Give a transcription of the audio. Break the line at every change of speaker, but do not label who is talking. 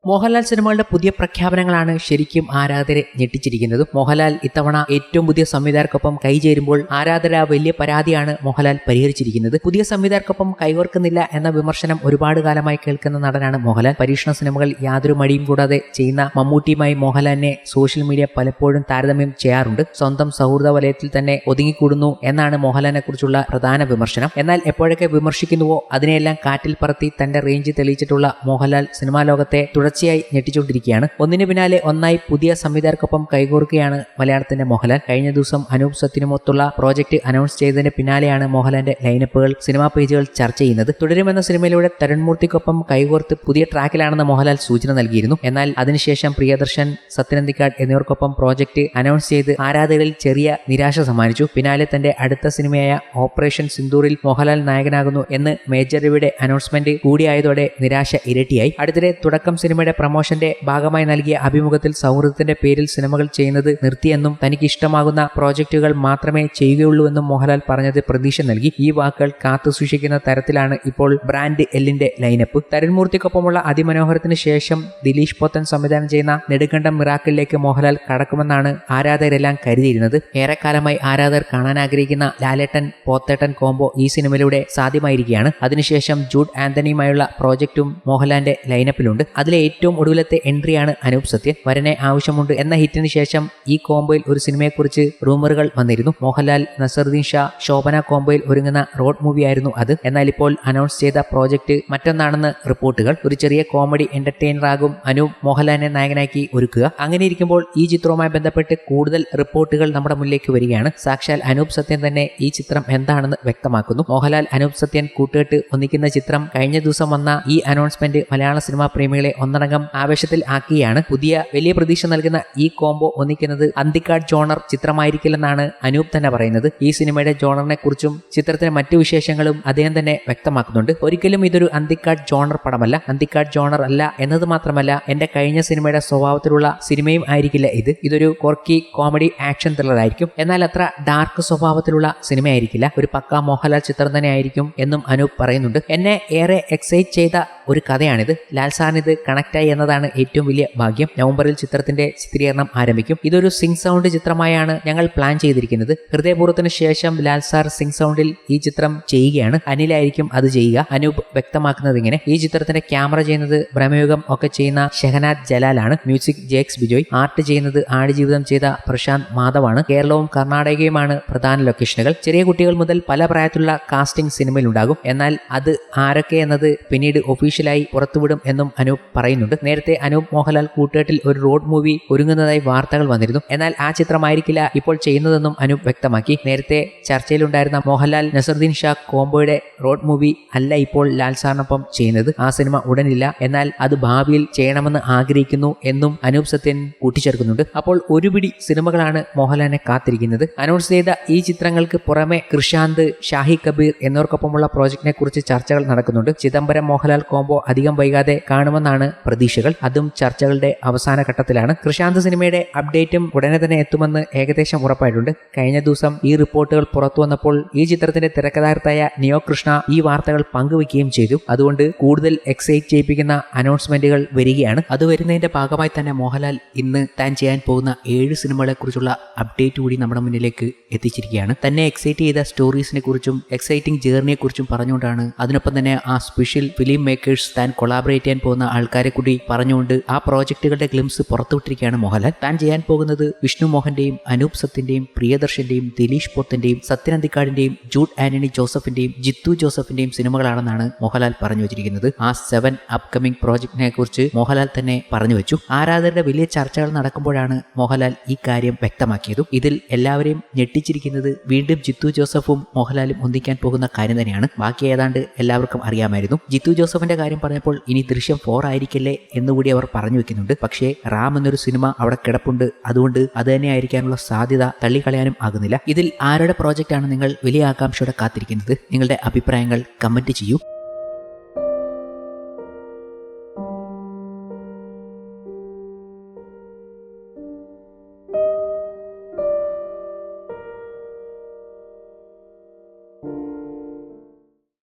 മോഹൻലാൽ സിനിമകളുടെ പുതിയ പ്രഖ്യാപനങ്ങളാണ് ശരിക്കും ആരാധകരെ ഞെട്ടിച്ചിരിക്കുന്നത്. മോഹൻലാൽ ഇത്തവണ ഏറ്റവും പുതിയ സംവിധായകർക്കൊപ്പം കൈചേരുമ്പോൾ ആരാധകരുടെ വലിയ പരാതിയാണ് മോഹൻലാൽ പരിഹരിച്ചിരിക്കുന്നത്. പുതിയ സംവിധായകർക്കൊപ്പം കൈകോർക്കുന്നില്ല എന്ന വിമർശനം ഒരുപാട് കാലമായി കേൾക്കുന്ന നടനാണ് മോഹൻലാൽ. പരീക്ഷണ സിനിമകൾ യാതൊരു മടിയും കൂടാതെ ചെയ്യുന്ന മമ്മൂട്ടിയുമായി മോഹൻലാലിനെ സോഷ്യൽ മീഡിയ പലപ്പോഴും താരതമ്യം ചെയ്യാറുണ്ട്. സ്വന്തം സൗഹൃദ വലയത്തിൽ തന്നെ ഒതുങ്ങിക്കൂടുന്നു എന്നാണ് മോഹൻലാലിനെ കുറിച്ചുള്ള പ്രധാന വിമർശനം. എന്നാൽ എപ്പോഴൊക്കെ വിമർശിക്കുന്നുവോ അതിനെയെല്ലാം കാറ്റിൽ പറത്തി തന്റെ റേഞ്ച് തെളിയിച്ചിട്ടുള്ള മോഹൻലാൽ സിനിമാ ലോകത്തെ തുടർച്ചയായി ഞെട്ടിച്ചുകൊണ്ടിരിക്കുകയാണ്. ഒന്നിനു പിന്നാലെ ഒന്നായി പുതിയ സംവിധായകർക്കൊപ്പം കൈകോർക്കുകയാണ് മലയാളത്തിന്റെ മോഹൻലാൽ. കഴിഞ്ഞ ദിവസം അനൂപ് സത്യനുമൊത്തുള്ള പ്രോജക്ട് അനൗൺസ് ചെയ്തതിന് പിന്നാലെയാണ് മോഹൻലാലിന്റെ ലൈനപ്പുകൾ സിനിമാ പേജുകൾ ചർച്ച ചെയ്യുന്നത്. തുടരുമെന്ന സിനിമയിലൂടെ തരുൺമൂർത്തിക്കൊപ്പം കൈകോർത്ത് പുതിയ ട്രാക്കിലാണെന്ന് മോഹൻലാൽ സൂചന നൽകിയിരുന്നു. എന്നാൽ അതിനുശേഷം പ്രിയദർശൻ, സത്യനന്ദിക്കാട് എന്നിവർക്കൊപ്പം പ്രോജക്ട് അനൗൺസ് ചെയ്ത് ആരാധകരിൽ ചെറിയ നിരാശ സമ്മാനിച്ചു. പിന്നാലെ തന്റെ അടുത്ത സിനിമയായ ഓപ്പറേഷൻ സിന്ദൂറിൽ മോഹൻലാൽ നായകനാകുന്നു എന്ന് മേജർ രവിയുടെ അനൗൺസ്മെന്റ് കൂടിയായതോടെ നിരാശ ഇരട്ടിയായി. അടുത്തിടെ തുടക്കം സിനിമയുടെ പ്രമോഷന്റെ ഭാഗമായി നൽകിയ അഭിമുഖത്തിൽ സൗഹൃദത്തിന്റെ പേരിൽ സിനിമകൾ ചെയ്യുന്നത് നിർത്തിയെന്നും തനിക്ക് ഇഷ്ടമാകുന്ന പ്രോജക്റ്റുകൾ മാത്രമേ ചെയ്യുകയുള്ളൂ എന്നും മോഹൻലാൽ പറഞ്ഞത് പ്രതീക്ഷ നൽകി. ഈ വാക്കുകൾ കാത്തുസൂക്ഷിക്കുന്ന തരത്തിലാണ് ഇപ്പോൾ ബ്രാൻഡ് എല്ലിന്റെ ലൈനപ്പ്. തരുൺമൂർത്തിക്കൊപ്പമുള്ള അതിമനോഹരത്തിന് ശേഷം ദിലീഷ് പോത്തൻ സംവിധാനം ചെയ്യുന്ന നെടുങ്കണ്ടം മിറാക്കിളിലേക്ക് മോഹൻലാൽ കടക്കുമെന്നാണ് ആരാധകരെല്ലാം കരുതിയിരുന്നത്. ഏറെക്കാലമായി ആരാധകർ കാണാൻ ആഗ്രഹിക്കുന്ന ലാലേട്ടൻ പോത്തേട്ടൻ കോംബോ ഈ സിനിമയിലൂടെ സാധ്യമായിരിക്കുകയാണ്. അതിനുശേഷം ജൂഡ് ആന്റണിയുമായുള്ള പ്രോജക്റ്റും മോഹൻലാലിന്റെ ലൈനപ്പിലുണ്ട്. അതിലെ ഏറ്റവും ഒടുവിലത്തെ എൻട്രിയാണ് അനൂപ് സത്യൻ. വരനെ ആവശ്യമുണ്ട് എന്ന ഹിറ്റിന് ശേഷം ഈ കോംബോയിൽ ഒരു സിനിമയെക്കുറിച്ച് റൂമറുകൾ വന്നിരുന്നു. മോഹൻലാൽ, നസറുദ്ദീൻ ഷാ, ശോഭന കോംബോയിൽ ഒരുങ്ങുന്ന റോഡ് മൂവിയായിരുന്നു അത്. എന്നാൽ ഇപ്പോൾ അനൗൺസ് ചെയ്ത പ്രോജക്റ്റ് മറ്റൊന്നാണെന്ന് റിപ്പോർട്ടുകൾ. ഒരു ചെറിയ കോമഡി എന്റർടൈനറാകും അനൂപ് മോഹൻലാലിനെ നായകനാക്കി ഒരുക്കുക. അങ്ങനെ ഇരിക്കുമ്പോൾ ഈ ചിത്രവുമായി ബന്ധപ്പെട്ട് കൂടുതൽ റിപ്പോർട്ടുകൾ നമ്മുടെ മുന്നിലേക്ക് വരികയാണ്. സാക്ഷാൽ അനൂപ് സത്യൻ തന്നെ ഈ ചിത്രം എന്താണെന്ന് വ്യക്തമാക്കുന്നു. മോഹൻലാൽ അനൂപ് സത്യൻ കൂട്ടുകെട്ട് ഒന്നിക്കുന്ന ചിത്രം കഴിഞ്ഞ ദിവസം വന്ന ഈ അനൗൺസ്മെന്റ് മലയാള സിനിമാ പ്രേമികളെ ഒന്നടങ്കം ആവേശത്തിൽ ആക്കിയാണ്. പുതിയ വലിയ പ്രതീക്ഷ നൽകുന്ന ഈ കോംബോ ഒന്നിക്കുന്നത് അന്തിക്കാട് ജോണർ ചിത്രമായിരിക്കില്ലെന്നാണ് അനൂപ് തന്നെ പറയുന്നത്. ഈ സിനിമയുടെ ജോണറിനെ കുറിച്ചും ചിത്രത്തിന്റെ മറ്റു വിശേഷങ്ങളും അദ്ദേഹം തന്നെ വ്യക്തമാക്കുന്നുണ്ട്. ഒരിക്കലും ഇതൊരു അന്തിക്കാട് ജോണർ പടമല്ല. അന്തിക്കാട് ജോണർ അല്ല എന്നത് മാത്രമല്ല, എന്റെ കഴിഞ്ഞ സിനിമയുടെ സ്വഭാവത്തിലുള്ള സിനിമയും ആയിരിക്കില്ല ഇത്. ഇതൊരു കോർക്കി കോമഡി ആക്ഷൻ ത്രില്ലർ ആയിരിക്കും. എന്നാൽ അത്ര ഡാർക്ക് സ്വഭാവത്തിലുള്ള സിനിമയായിരിക്കില്ല. ഒരു പക്കാ മോഹൻലാൽ ചിത്രം തന്നെ ആയിരിക്കും എന്നും അനൂപ് പറയുന്നുണ്ട്. എന്നെ ഏറെ എക്സൈറ്റ് ചെയ്ത ഒരു കഥയാണിത്. ലാൽ സാറിന് ഇത് കണക്റ്റായി എന്നതാണ് ഏറ്റവും വലിയ ഭാഗ്യം. നവംബറിൽ ചിത്രത്തിന്റെ ചിത്രീകരണം ആരംഭിക്കും. ഇതൊരു സിംഗ് സൗണ്ട് ചിത്രമായാണ് ഞങ്ങൾ പ്ലാൻ ചെയ്തിരിക്കുന്നത്. ഹൃദയപൂർവ്വത്തിന് ശേഷം ലാൽ സാർ സിംഗ് സൗണ്ടിൽ ഈ ചിത്രം ചെയ്യുകയാണ്. അനിലായിരിക്കും അത് ചെയ്യുക. അനൂപ് വ്യക്തമാക്കുന്നത് ഇങ്ങനെ: ഈ ചിത്രത്തിന്റെ ക്യാമറ ചെയ്യുന്നത് ബ്രഹ്മയുഗം ഒക്കെ ചെയ്യുന്ന ഷെഹനാദ് ജലാലാണ്. മ്യൂസിക് ജേക്സ് ബിജോയ്. ആർട്ട് ചെയ്യുന്നത് ആടുജീവിതം ചെയ്ത പ്രശാന്ത് മാധവാണ്. കേരളവും കർണാടകയുമാണ് പ്രധാന ലൊക്കേഷനുകൾ. ചെറിയ കുട്ടികൾ മുതൽ പല പ്രായത്തിലുള്ള കാസ്റ്റിംഗ് സിനിമയിൽ ഉണ്ടാകും. എന്നാൽ അത് ആരൊക്കെ എന്നത് പിന്നീട് ഒഫീഷ്യലായി പുറത്തുവിടും എന്നും അനൂപ് പറയുന്നുണ്ട്. നേരത്തെ അനൂപ് മോഹൻലാൽ കൂട്ടുകെട്ടിൽ ഒരു റോഡ് മൂവി ഒരുങ്ങുന്നതായി വാർത്തകൾ വന്നിരുന്നു. എന്നാൽ ആ ചിത്രമായിരിക്കില്ല ഇപ്പോൾ ചെയ്യുന്നതെന്നും അനൂപ് വ്യക്തമാക്കി. നേരത്തെ ചർച്ചയിലുണ്ടായിരുന്ന മോഹൻലാൽ നസറുദ്ദീൻ ഷാ കോംബോയുടെ റോഡ് മൂവി അല്ല ഇപ്പോൾ ലാൽ സാറിനൊപ്പം ചെയ്യുന്നത്. ആ സിനിമ ഉടനില്ല. എന്നാൽ അത് ഭാവിയിൽ ചെയ്യണമെന്ന് ആഗ്രഹിക്കുന്നു എന്നും അനൂപ് സത്യൻ കൂട്ടിച്ചേർക്കുന്നുണ്ട്. അപ്പോൾ ഒരു പിടി സിനിമകളാണ് മോഹൻലാലിനെ കാത്തിരിക്കുന്നത്. അനൗൺസ് ചെയ്ത ഈ ചിത്രങ്ങൾക്ക് പുറമെ കൃഷാന്ത്, ഷാഹി കബീർ എന്നിവർക്കൊപ്പമുള്ള പ്രോജക്റ്റിനെ കുറിച്ച് ചർച്ചകൾ നടക്കുന്നുണ്ട്. ചിദംബരം മോഹൻലാൽ കോംബോ അധികം വൈകാതെ കാണുമെന്നാണ് പ്രതീക്ഷകൾ. അതും ചർച്ചകളുടെ അവസാന ഘട്ടത്തിലാണ്. കൃഷാന്ത് സിനിമയുടെ അപ്ഡേറ്റും ഉടനെ തന്നെ എത്തുമെന്ന് ഏകദേശം ഉറപ്പായിട്ടുണ്ട്. കഴിഞ്ഞ ദിവസം ഈ റിപ്പോർട്ടുകൾ പുറത്തു വന്നപ്പോൾ ഈ ചിത്രത്തിന്റെ തിരക്കഥാകൃത്തായ നിയോ കൃഷ്ണ ഈ വാർത്തകൾ പങ്കുവയ്ക്കുകയും ചെയ്തു. അതുകൊണ്ട് കൂടുതൽ എക്സൈറ്റ് ചെയ്യിപ്പിക്കുന്ന അനൗൺസ്മെന്റുകൾ വരികയാണ്. അത് വരുന്നതിന്റെ ഭാഗമായി തന്നെ മോഹൻലാൽ ഇന്ന് താൻ ചെയ്യാൻ പോകുന്ന 7 സിനിമകളെ കുറിച്ചുള്ള അപ്ഡേറ്റ് കൂടി നമ്മുടെ മുന്നിലേക്ക് എത്തിച്ചിരിക്കുകയാണ്. തന്നെ എക്സൈറ്റ് ചെയ്ത സ്റ്റോറീസിനെ കുറിച്ചും എക്സൈറ്റിംഗ് ജേർണിയെ കുറിച്ചും പറഞ്ഞുകൊണ്ടാണ്, അതിനൊപ്പം തന്നെ ആ സ്പെഷ്യൽ ഫിലിം മേക്കേഴ്സ് താൻ കൊളാബറേറ്റ് ചെയ്യാൻ പോകുന്ന ആൾക്കാരെ കൂടി പറഞ്ഞുകൊണ്ട് ആ പ്രോജക്റ്റുകളുടെ ഗ്ലിംസ് പുറത്തുവിട്ടിരിക്കുകയാണ് മോഹൻലാൽ. താൻ ചെയ്യാൻ പോകുന്നത് വിഷ്ണു മോഹന്റെയും അനൂപ് സത്യന്റെയും പ്രിയദർശന്റെയും ദിലീഷ് പോത്തന്റെയും സത്യനന്ദിക്കാടിന്റെയും ജൂഡ് ആന്റണി ജോസഫിന്റെയും ജിത്തു ജോസഫിന്റെയും സിനിമകളാണെന്നാണ് മോഹൻലാൽ പറഞ്ഞു വെച്ചിരിക്കുന്നത്. ആ 7 അപ്കമിംഗ് പ്രോജക്റ്റിനെ കുറിച്ച് മോഹൻലാൽ തന്നെ പറഞ്ഞു വെച്ചു. ആരാധകരുടെ വലിയ ചർച്ചകൾ നടക്കുമ്പോഴാണ് മോഹൻലാൽ ഈ കാര്യം വ്യക്തമാക്കിയതും. ഇതിൽ എല്ലാവരെയും ഞെട്ടിച്ചിരിക്കുന്നത് വീണ്ടും ജിത്തു ജോസഫും മോഹൻലാലും ഒന്നിക്കാൻ പോകുന്ന കാര്യം തന്നെയാണ്. ബാക്കി ഏതാണ്ട് എല്ലാവർക്കും അറിയാമായിരുന്നു. ജിത്തു ജോസഫിന്റെ കാര്യം പറഞ്ഞപ്പോൾ ഇനി ദൃശ്യം 4 ആയിരിക്കില്ലേ എന്നുകൂടി അവർ പറഞ്ഞു വെക്കുന്നുണ്ട്. പക്ഷേ റാം എന്നൊരു സിനിമ അവിടെ കിടപ്പുണ്ട്. അതുകൊണ്ട് അത് തന്നെ ആയിരിക്കാനുള്ള സാധ്യത തള്ളിക്കളയാനും ആകുന്നില്ല. ഇതിൽ ആരുടെ പ്രോജക്റ്റാണ് നിങ്ങൾ വലിയ ആകാംക്ഷയോടെ കാത്തിരിക്കുന്നത്? നിങ്ങളുടെ അഭിപ്രായങ്ങൾ കമന്റ് ചെയ്യൂ.